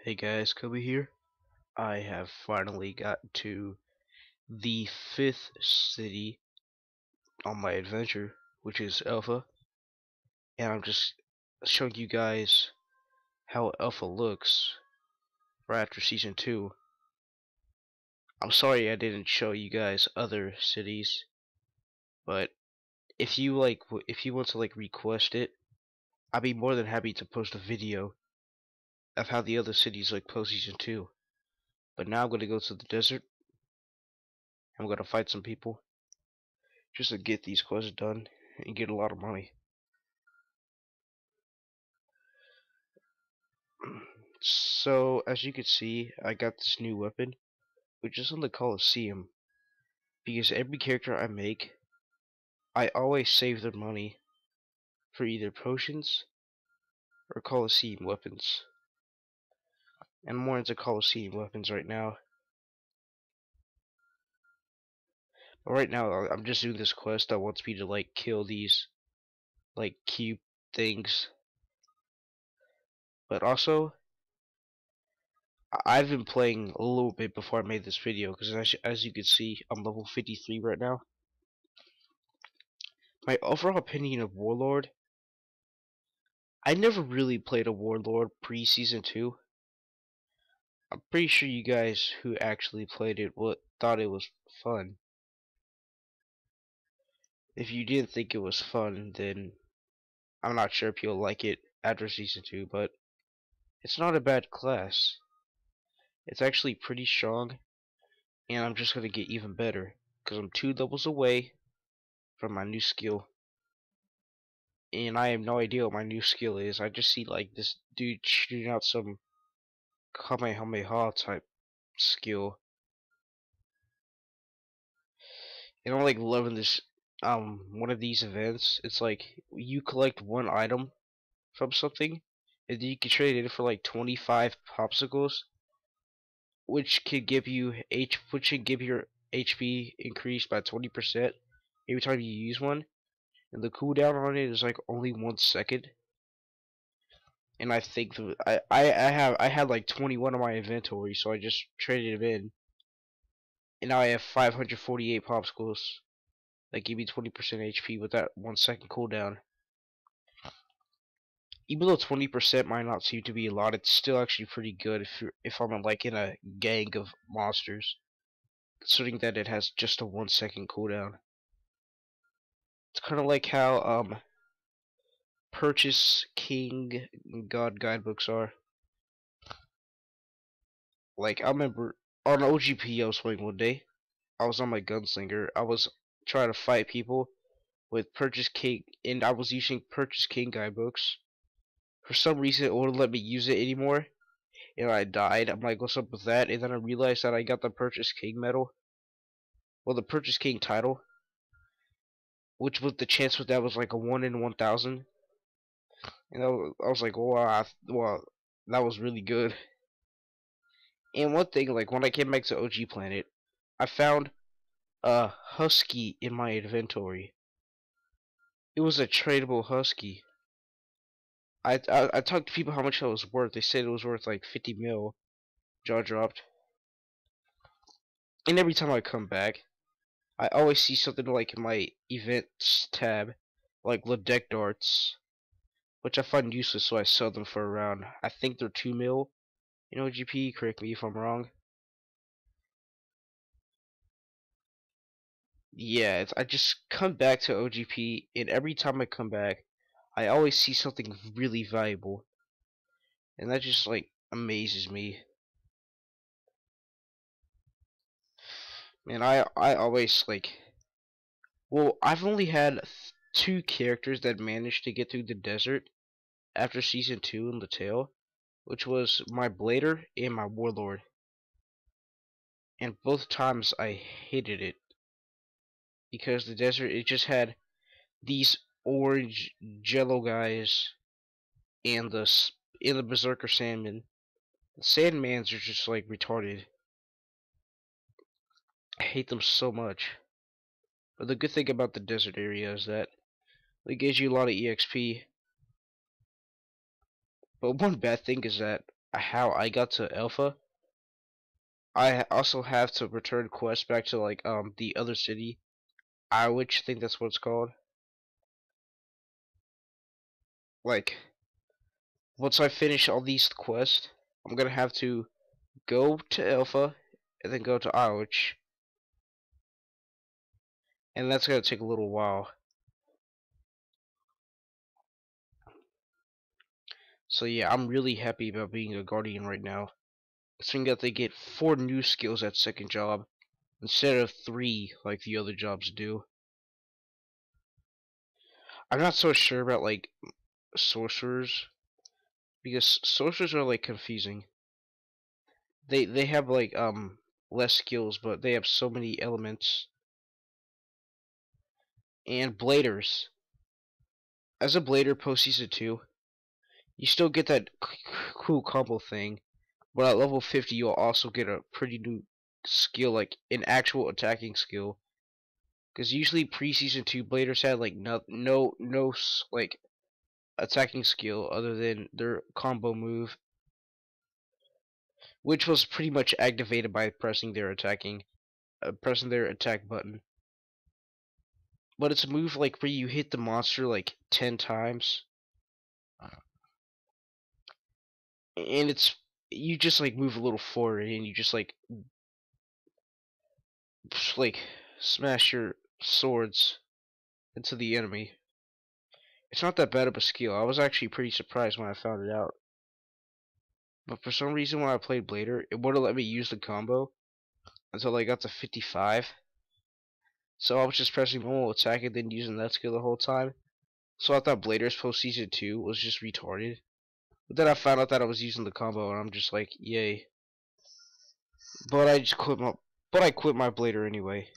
Hey guys, Kobe here. I have finally gotten to the fifth city on my adventure, which is Elfa, and I'm just showing you guys how Elfa looks right after season 2. I'm sorry I didn't show you guys other cities, but if you want to request it, I'd be more than happy to post a video of how the other cities look post season 2. But now I'm gonna go to the desert. I'm gonna fight some people just to get these quests done and get a lot of money. So as you can see, I got this new weapon, which is on the Coliseum, because every character I make, I always save their money for either potions or Coliseum weapons. And I'm more into Coliseum weapons right now. But right now, I'm just doing this quest that wants me to kill these cube things. But also, I've been playing a little bit before I made this video, because as you can see, I'm level 53 right now. My overall opinion of Warlord, I never really played a Warlord pre-season 2. I'm pretty sure you guys who actually played it thought it was fun. If you didn't think it was fun, then I'm not sure if you'll like it after season 2, but it's not a bad class. It's actually pretty strong, and I'm just gonna get even better, because I'm 2 levels away from my new skill. And I have no idea what my new skill is. I just see this dude shooting out some Kamehameha type skill. And I'm loving this one of these events. It's like you collect one item from something and then you can trade it in for 25 popsicles, which can give you your HP increased by 20% every time you use one. And the cooldown on it is only 1 second. And I think I had 21 in my inventory, so I just traded them in. And now I have 548 popsicles that give me 20% HP with that 1 second cooldown. Even though 20% might not seem to be a lot, it's still actually pretty good if I'm in a gang of monsters, considering that it has just a 1 second cooldown. It's kind of like how Purchase King God guidebooks are. I remember on OGP I was playing one day. I was on my gunslinger. I was trying to fight people with Purchase King, and I was using Purchase King guidebooks. For some reason, it wouldn't let me use it anymore, and I died. I'm like, what's up with that? And then I realized that I got the Purchase King medal. Well, the Purchase King title, which with the chance with that was like a 1 in 1,000. And I was like, wow, well, that was really good. And one thing, when I came back to OG Planet, I found a husky in my inventory. It was a tradable husky. I talked to people how much that was worth. They said it was worth 50 mil. Jaw dropped. And every time I come back, I always see something in my events tab, like LaTale darts, which I find useless, so I sell them for around, I think they're 2 mil. You know, GP, correct me if I'm wrong. Yeah, I just come back to OGP, and every time I come back, I always see something really valuable, and that just amazes me. Man, I always well, I've only had 2 characters that managed to get through the desert after season 2 in LaTale, which was my Blader and my Warlord. And both times I hated it, because the desert, it just had these orange jello guys and the Berserker Sandman. The Sandmans are just retarded. I hate them so much. But the good thing about the desert area is that it gives you a lot of EXP. But one bad thing is that how I got to Elfa. I also have to return quests back to like the other city. I think that's what it's called. Like once I finish all these quests, I'm gonna have to go to Elfa and then go to Ioch, and that's gonna take a little while. So yeah, I'm really happy about being a guardian right now. Seeing that they get 4 new skills at second job instead of 3 like the other jobs do. I'm not so sure about like sorcerers because sorcerers are like confusing. They have like less skills, but they have so many elements. And bladers. As a blader post season 2, you still get that cool combo thing, but at level 50 you'll also get a pretty new skill, like an actual attacking skill. Because usually pre-season 2 bladers had like no like attacking skill other than their combo move, which was pretty much activated by pressing their pressing their attack button. But it's a move like where you hit the monster like 10 times, and you just like move a little forward and you just like smash your swords into the enemy. It's not that bad of a skill. I was actually pretty surprised when I found it out. But for some reason when I played Blader, it wouldn't let me use the combo until I got to 55. So I was just pressing normal attack and then using that skill the whole time. So I thought Blader's post season 2 was just retarded. But then I found out that I was using the combo and I'm just like, yay. But I quit my Blader anyway.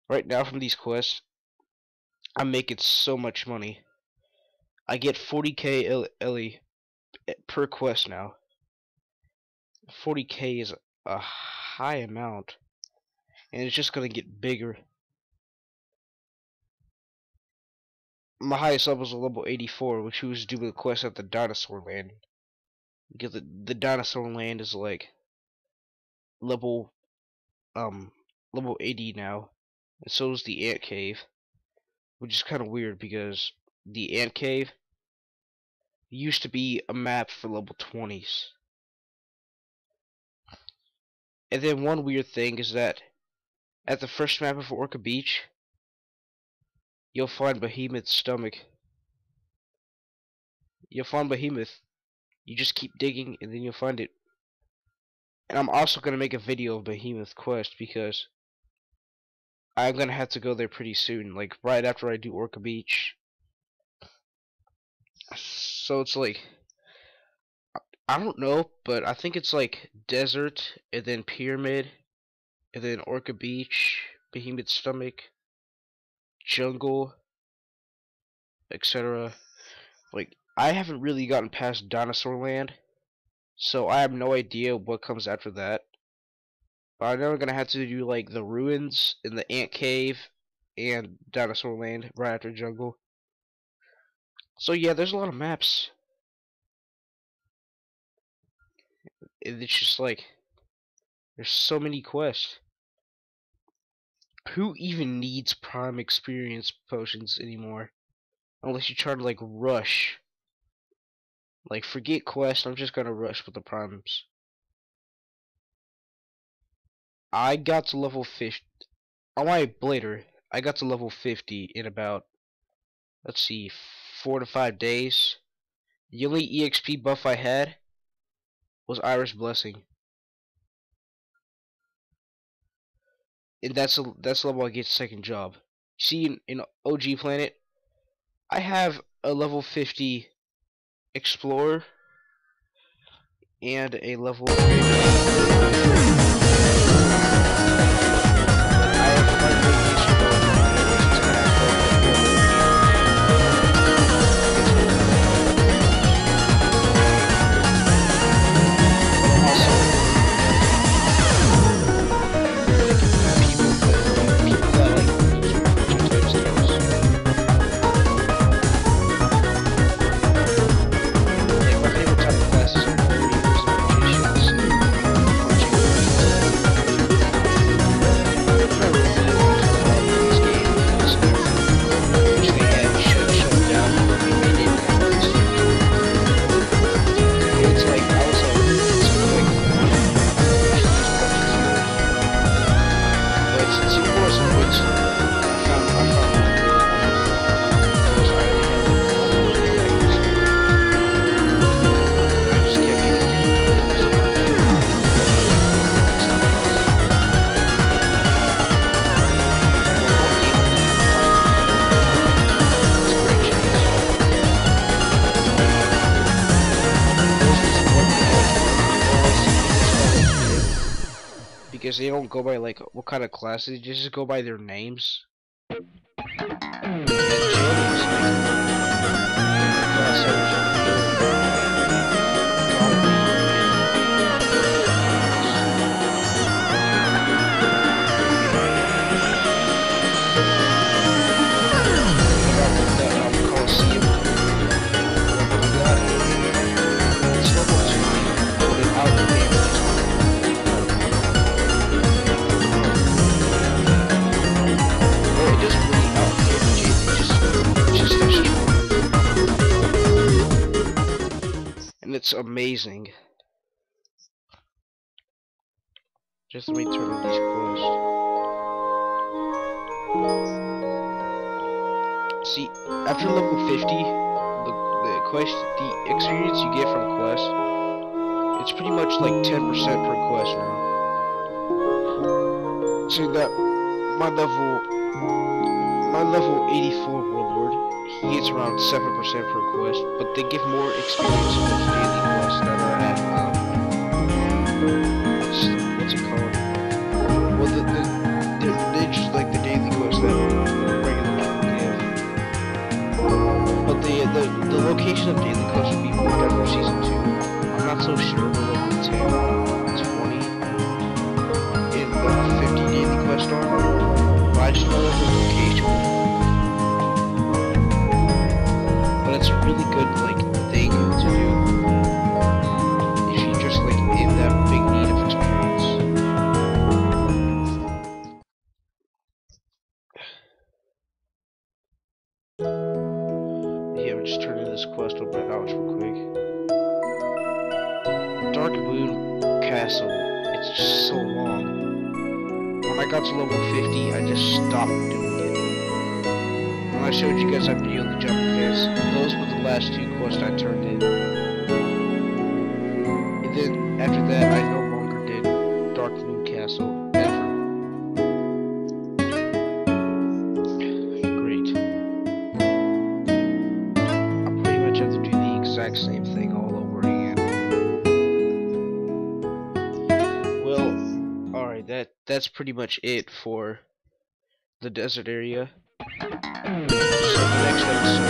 Right now from these quests, I'm making so much money. I get 40k Ellie per quest now. 40k is a high amount, and it's just gonna get bigger. My highest level is a level 84, which was doing the quest at the dinosaur land. Because the dinosaur land is like level level 80 now, and so is the ant cave, which is kind of weird because the ant cave used to be a map for level 20s. And then one weird thing is that at the first map of Orca Beach, you'll find Behemoth's stomach. You'll find Behemoth. You just keep digging and then you'll find it. And I'm also going to make a video of Behemoth quest because I'm going to have to go there pretty soon, like right after I do Orca Beach. So it's like, I don't know, but I think it's like desert and then pyramid and then Orca Beach, Behemoth's stomach, jungle, etc. Like, I haven't really gotten past Dinosaur Land, so I have no idea what comes after that. But I know I'm gonna have to do like the ruins in the ant cave and Dinosaur Land right after jungle. So yeah, there's a lot of maps. It's just like there's so many quests. Who even needs prime experience potions anymore? Unless you're trying to like rush. Like forget quest, I'm just gonna rush with the primes. I got to level 50 on my blader. I got to level 50 in about, let's see, 4 to 5 days. The only EXP buff I had was Iris Blessing, and that's the level I get second job. See, in OG Planet, I have a level 50 Explorer and a level because they don't go by like what kind of classes, they just go by their names. And Jill is like class it's amazing. Just let me turn on these quests. See, after level 50, the experience you get from quests, it's pretty much like 10% per quest now. So that my level 84 Warlord, he gets around 7% per quest, but they give more experience with daily quests that are at what's it called? Well, they're just like the daily quests that regular people give. But the location of daily quests will be moved up for season 2. I'm not so sure. But level 10, 20, in the 50 daily quest arm. But I just know that the location will. It's a really good like thing to do if you just like in that big need of experience. Yeah, we're just turning this quest over at Ouch real quick. Dark Moon Castle. It's just so long. When I got to level 50, I just stopped doing it. When I showed you guys that video of the jumping fence, those were the last 2 quests I turned in. And then after that, I no longer did Dark Moon Castle ever. Great. I pretty much have to do the exact same thing all over again. Well, alright, that's pretty much it for the desert area. So the next episode